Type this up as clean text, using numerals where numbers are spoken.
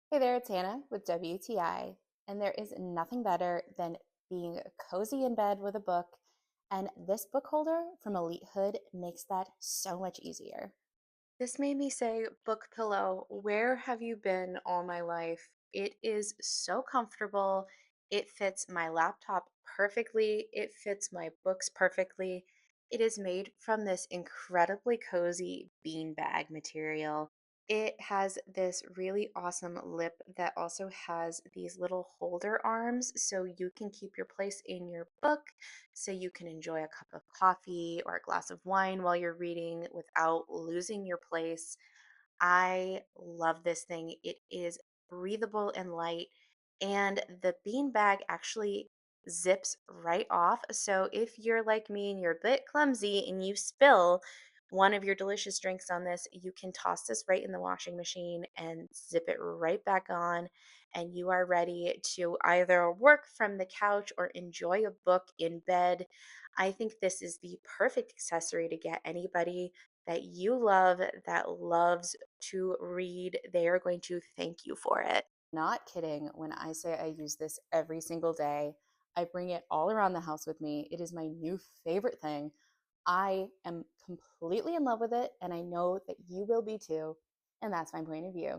Hey there, it's Hannah with WTI, and there is nothing better than being cozy in bed with a book, and this book holder from elitehood makes that so much easier. This made me say, book pillow, where have you been all my life? It is so comfortable. It fits my laptop perfectly. It fits my books perfectly. It is made from this incredibly cozy beanbag material. It has this really awesome lip that also has these little holder arms so you can keep your place in your book, so you can enjoy a cup of coffee or a glass of wine while you're reading without losing your place. I love this thing. It is breathable and light, and the bean bag actually zips right off. So if you're like me and you're a bit clumsy and you spill one of your delicious drinks on this, you can toss this right in the washing machine and zip it right back on. And you are ready to either work from the couch or enjoy a book in bed. I think this is the perfect accessory to get anybody that you love that loves to read. They are going to thank you for it. Not kidding when I say I use this every single day. I bring it all around the house with me. It is my new favorite thing. I am completely in love with it, and I know that you will be too. And that's my point of view.